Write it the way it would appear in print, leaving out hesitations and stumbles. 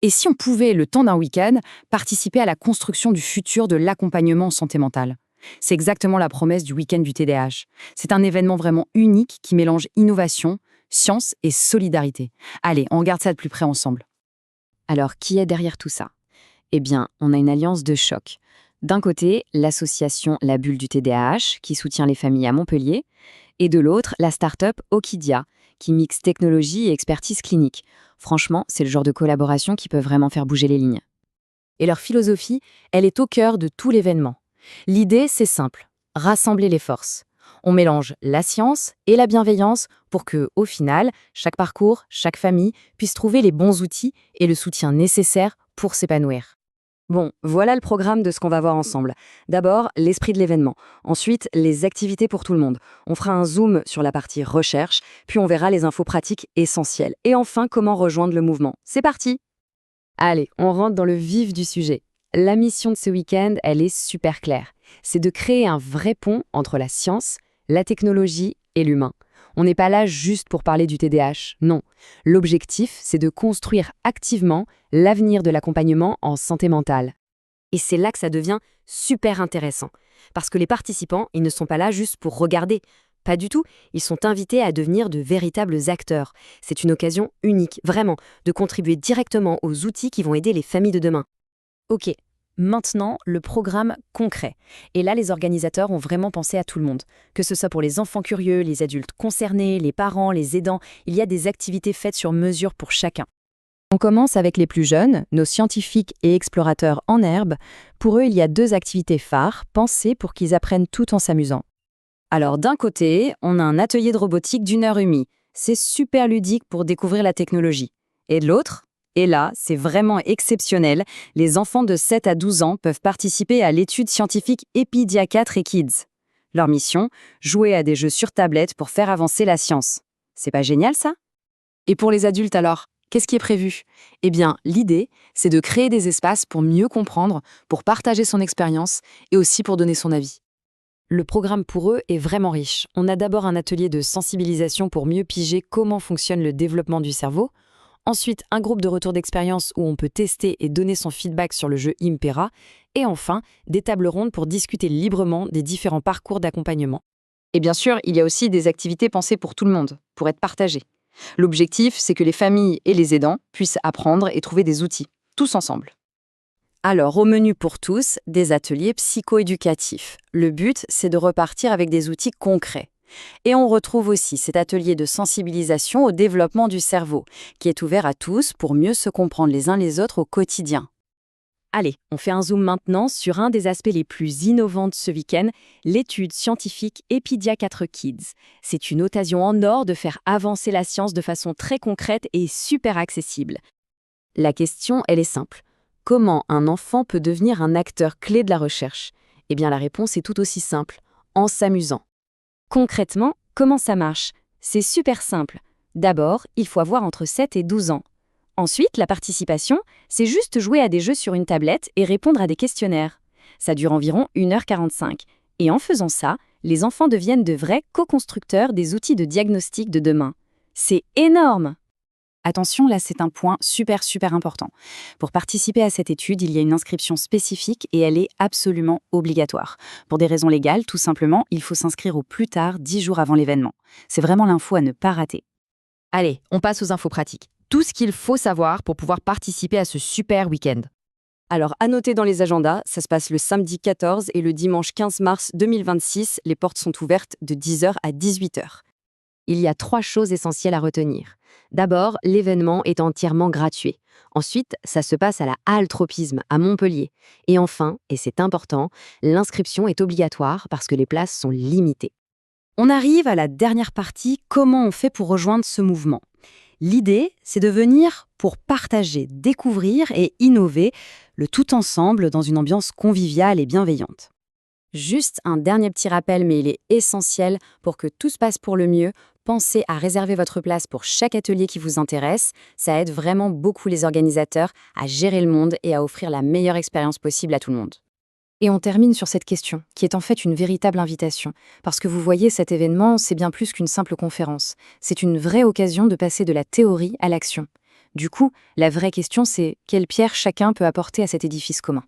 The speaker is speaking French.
Et si on pouvait, le temps d'un week-end, participer à la construction du futur de l'accompagnement en santé mentale? C'est exactement la promesse du week-end du TDAH. C'est un événement vraiment unique qui mélange innovation, science et solidarité. Allez, on regarde ça de plus près ensemble. Alors, qui est derrière tout ça? Eh bien, on a une alliance de choc. D'un côté, l'association La Bulle du TDAH, qui soutient les familles à Montpellier, et de l'autre, la start-up Okidia, qui mixe technologie et expertise clinique. Franchement, c'est le genre de collaboration qui peut vraiment faire bouger les lignes. Et leur philosophie, elle est au cœur de tout l'événement. L'idée, c'est simple, rassembler les forces. On mélange la science et la bienveillance pour que, au final, chaque parcours, chaque famille puisse trouver les bons outils et le soutien nécessaire pour s'épanouir. Bon, voilà le programme de ce qu'on va voir ensemble. D'abord, l'esprit de l'événement. Ensuite, les activités pour tout le monde. On fera un zoom sur la partie recherche, puis on verra les infos pratiques essentielles. Et enfin, comment rejoindre le mouvement. C'est parti! Allez, on rentre dans le vif du sujet. La mission de ce week-end, elle est super claire. C'est de créer un vrai pont entre la science, la technologie et l'humain. On n'est pas là juste pour parler du TDAH, non. L'objectif, c'est de construire activement l'avenir de l'accompagnement en santé mentale. Et c'est là que ça devient super intéressant. Parce que les participants, ils ne sont pas là juste pour regarder. Pas du tout, ils sont invités à devenir de véritables acteurs. C'est une occasion unique, vraiment, de contribuer directement aux outils qui vont aider les familles de demain. Ok, maintenant, le programme concret. Et là, les organisateurs ont vraiment pensé à tout le monde. Que ce soit pour les enfants curieux, les adultes concernés, les parents, les aidants, il y a des activités faites sur mesure pour chacun. On commence avec les plus jeunes, nos scientifiques et explorateurs en herbe. Pour eux, il y a 2 activités phares, pensées pour qu'ils apprennent tout en s'amusant. Alors d'un côté, on a un atelier de robotique d'1 heure et demie. C'est super ludique pour découvrir la technologie. Et de l'autre, et là, c'est vraiment exceptionnel, les enfants de 7 à 12 ans peuvent participer à l'étude scientifique Epidia 4 et Kids. Leur mission, jouer à des jeux sur tablette pour faire avancer la science. C'est pas génial ça? Et pour les adultes alors, qu'est-ce qui est prévu? Eh bien, l'idée, c'est de créer des espaces pour mieux comprendre, pour partager son expérience et aussi pour donner son avis. Le programme pour eux est vraiment riche. On a d'abord un atelier de sensibilisation pour mieux piger comment fonctionne le développement du cerveau. Ensuite, un groupe de retour d'expérience où on peut tester et donner son feedback sur le jeu Impera. Et enfin, des tables rondes pour discuter librement des différents parcours d'accompagnement. Et bien sûr, il y a aussi des activités pensées pour tout le monde, pour être partagées. L'objectif, c'est que les familles et les aidants puissent apprendre et trouver des outils, tous ensemble. Alors, au menu pour tous, des ateliers psychoéducatifs. Le but, c'est de repartir avec des outils concrets. Et on retrouve aussi cet atelier de sensibilisation au développement du cerveau, qui est ouvert à tous pour mieux se comprendre les uns les autres au quotidien. Allez, on fait un zoom maintenant sur un des aspects les plus innovants de ce week-end, l'étude scientifique Epidia 4 Kids. C'est une occasion en or de faire avancer la science de façon très concrète et super accessible. La question, elle est simple. Comment un enfant peut devenir un acteur clé de la recherche? Eh bien, la réponse est tout aussi simple, en s'amusant. Concrètement, comment ça marche? C'est super simple. D'abord, il faut avoir entre 7 et 12 ans. Ensuite, la participation, c'est juste jouer à des jeux sur une tablette et répondre à des questionnaires. Ça dure environ 1h45. Et en faisant ça, les enfants deviennent de vrais co-constructeurs des outils de diagnostic de demain. C'est énorme! Attention, là, c'est un point super important. Pour participer à cette étude, il y a une inscription spécifique et elle est absolument obligatoire. Pour des raisons légales, tout simplement, il faut s'inscrire au plus tard 10 jours avant l'événement. C'est vraiment l'info à ne pas rater. Allez, on passe aux infos pratiques. Tout ce qu'il faut savoir pour pouvoir participer à ce super week-end. Alors, à noter dans les agendas, ça se passe le samedi 14 et le dimanche 15 mars 2026. Les portes sont ouvertes de 10h à 18h. Il y a 3 choses essentielles à retenir. D'abord, l'événement est entièrement gratuit. Ensuite, ça se passe à la Halle Tropisme à Montpellier. Et enfin, et c'est important, l'inscription est obligatoire parce que les places sont limitées. On arrive à la dernière partie, comment on fait pour rejoindre ce mouvement. L'idée, c'est de venir pour partager, découvrir et innover, le tout ensemble dans une ambiance conviviale et bienveillante. Juste un dernier petit rappel, mais il est essentiel pour que tout se passe pour le mieux. Pensez à réserver votre place pour chaque atelier qui vous intéresse. Ça aide vraiment beaucoup les organisateurs à gérer le monde et à offrir la meilleure expérience possible à tout le monde. Et on termine sur cette question, qui est en fait une véritable invitation. Parce que vous voyez, cet événement, c'est bien plus qu'une simple conférence. C'est une vraie occasion de passer de la théorie à l'action. Du coup, la vraie question, c'est quelle pierre chacun peut apporter à cet édifice commun.